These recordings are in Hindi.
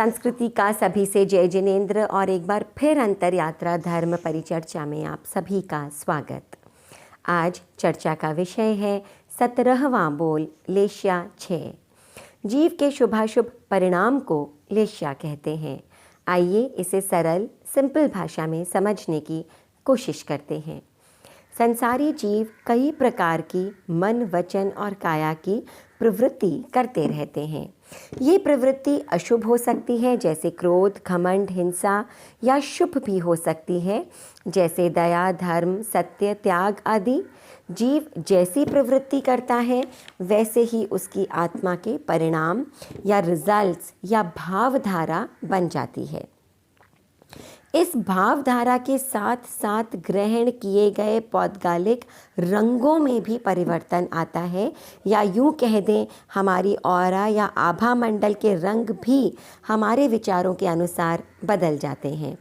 संस्कृति का सभी से जय जिनेंद्र और एक बार फिर अंतर यात्रा धर्म परिचर्चा में आप सभी का स्वागत। आज चर्चा का विषय है 17वां बोल लेश्या 6। जीव के शुभाशुभ परिणाम को लेश्या कहते हैं। आइए इसे सरल सिंपल भाषा में समझने की कोशिश करते हैं। संसारी जीव कई प्रकार की मन, वचन और काया की प्रवृत्ति करते रहते हैं। ये प्रवृत्ति अशुभ हो सकती है जैसे क्रोध, घमंड, हिंसा, या शुभ भी हो सकती है जैसे दया, धर्म, सत्य, त्याग आदि। जीव जैसी प्रवृत्ति करता है वैसे ही उसकी आत्मा के परिणाम या रिजल्ट्स या भावधारा बन जाती है। इस भावधारा के साथ साथ ग्रहण किए गए पौद्गलिक रंगों में भी परिवर्तन आता है, या यूं कह दें हमारी ऑरा या आभा मंडल के रंग भी हमारे विचारों के अनुसार बदल जाते हैं।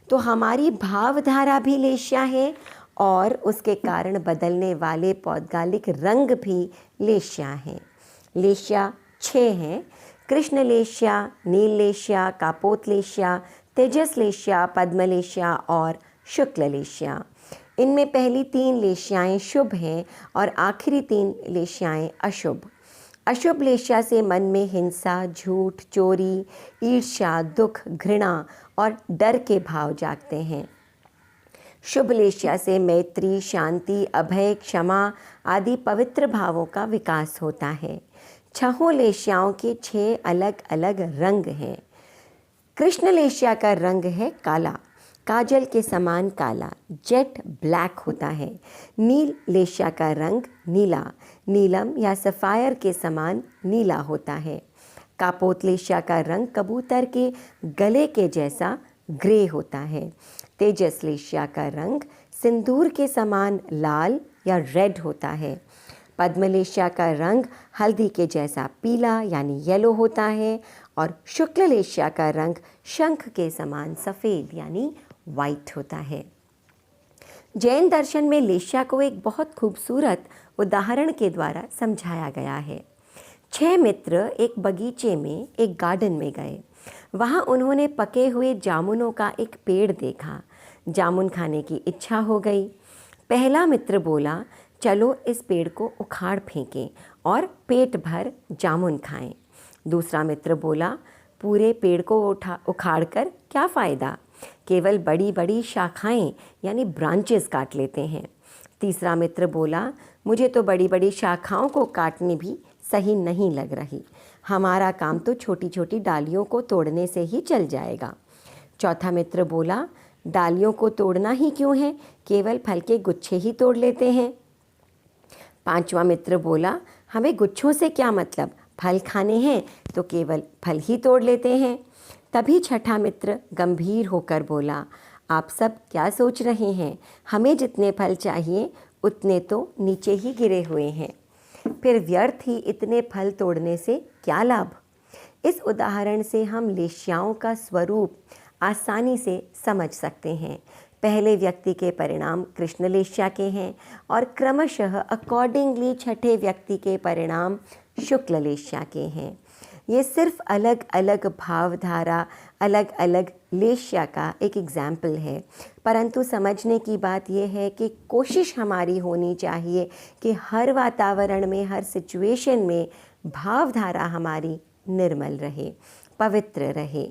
तो हमारी भावधारा भी लेश्या है और उसके कारण बदलने वाले पौद्गलिक रंग भी लेश्या हैं। लेश्या 6 हैं: कृष्ण लेश्या, नील लेश्या, कापोत लेश्या, तेजस लेश्या, पद्म लेश्या और शुक्ल लेश्या। इनमें पहली 3 लेश्याएँ शुभ हैं और आखिरी 3 लेश्याएँ अशुभ। अशुभ लेश्या से मन में हिंसा, झूठ, चोरी, ईर्ष्या, दुख, घृणा और डर के भाव जागते हैं। शुभ लेश्या से मैत्री, शांति, अभय, क्षमा आदि पवित्र भावों का विकास होता है। 6 लेश्याओं के 6 अलग अलग रंग हैं। कृष्ण लेश्या का रंग है काला, काजल के समान काला, जेट ब्लैक होता है। नील लेश्या का रंग नीला, नीलम या सफ़ायर के समान नीला होता है। कापोत लेश्या का रंग कबूतर के गले के जैसा ग्रे होता है। तेजस लेश्या का रंग सिंदूर के समान लाल या रेड होता है। पद्म लेश्या का रंग हल्दी के जैसा पीला यानी येलो होता है और शुक्ल लेश्या का रंग शंख के समान सफ़ेद यानी वाइट होता है। जैन दर्शन में लेश्या को एक बहुत खूबसूरत उदाहरण के द्वारा समझाया गया है। 6 मित्र एक बगीचे में, एक गार्डन में गए। वहाँ उन्होंने पके हुए जामुनों का एक पेड़ देखा। जामुन खाने की इच्छा हो गई। पहला मित्र बोला, चलो इस पेड़ को उखाड़ फेंकें और पेट भर जामुन खाएं। दूसरा मित्र बोला, पूरे पेड़ को उखाड़ कर क्या फ़ायदा, केवल बड़ी बड़ी शाखाएं यानी ब्रांचेस काट लेते हैं। तीसरा मित्र बोला, मुझे तो बड़ी बड़ी शाखाओं को काटनी भी सही नहीं लग रही, हमारा काम तो छोटी छोटी डालियों को तोड़ने से ही चल जाएगा। चौथा मित्र बोला, डालियों को तोड़ना ही क्यों है, केवल फल के गुच्छे ही तोड़ लेते हैं। पांचवा मित्र बोला, हमें गुच्छों से क्या मतलब, फल खाने हैं तो केवल फल ही तोड़ लेते हैं। तभी छठा मित्र गंभीर होकर बोला, आप सब क्या सोच रहे हैं, हमें जितने फल चाहिए उतने तो नीचे ही गिरे हुए हैं, फिर व्यर्थ ही इतने फल तोड़ने से क्या लाभ। इस उदाहरण से हम लेश्याओं का स्वरूप आसानी से समझ सकते हैं। पहले व्यक्ति के परिणाम कृष्ण लेश्या के हैं और क्रमशः अकॉर्डिंगली छठे व्यक्ति के परिणाम शुक्ल लेश्या के हैं। ये सिर्फ अलग अलग भावधारा, अलग अलग लेश्या का एक एग्जाम्पल है, परंतु समझने की बात यह है कि कोशिश हमारी होनी चाहिए कि हर वातावरण में, हर सिचुएशन में भावधारा हमारी निर्मल रहे, पवित्र रहे।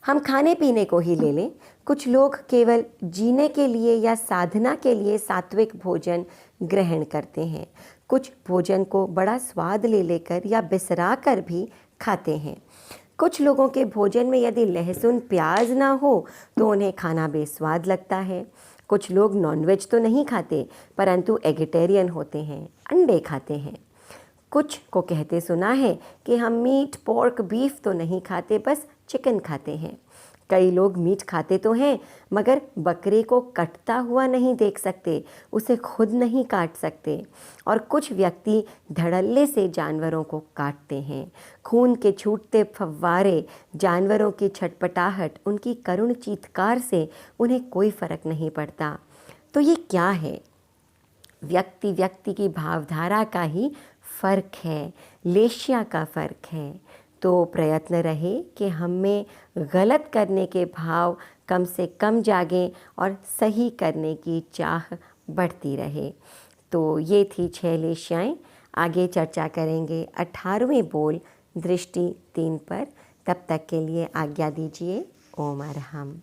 हम खाने पीने को ही ले लें, कुछ लोग केवल जीने के लिए या साधना के लिए सात्विक भोजन ग्रहण करते हैं। कुछ भोजन को बड़ा स्वाद ले लेकर या बिसरा कर भी खाते हैं। कुछ लोगों के भोजन में यदि लहसुन प्याज ना हो तो उन्हें खाना बेस्वाद लगता है। कुछ लोग नॉनवेज तो नहीं खाते परंतु एगिटेरियन होते हैं, अंडे खाते हैं। कुछ को कहते सुना है कि हम मीट, पोर्क, बीफ तो नहीं खाते, बस चिकन खाते हैं। कई लोग मीट खाते तो हैं मगर बकरे को कटता हुआ नहीं देख सकते, उसे खुद नहीं काट सकते। और कुछ व्यक्ति धड़ल्ले से जानवरों को काटते हैं। खून के छूटते फव्वारे, जानवरों की छटपटाहट, उनकी करुण चीत्कार से उन्हें कोई फ़र्क नहीं पड़ता। तो ये क्या है? व्यक्ति व्यक्ति की भावधारा का ही फ़र्क है, लेश्या का फ़र्क है। तो प्रयत्न रहे कि हम में गलत करने के भाव कम से कम जागें और सही करने की चाह बढ़ती रहे। तो ये थी 6 लेशियाएँ। आगे चर्चा करेंगे 18वें बोल दृष्टि 3 पर। तब तक के लिए आज्ञा दीजिए। ओम अरहम।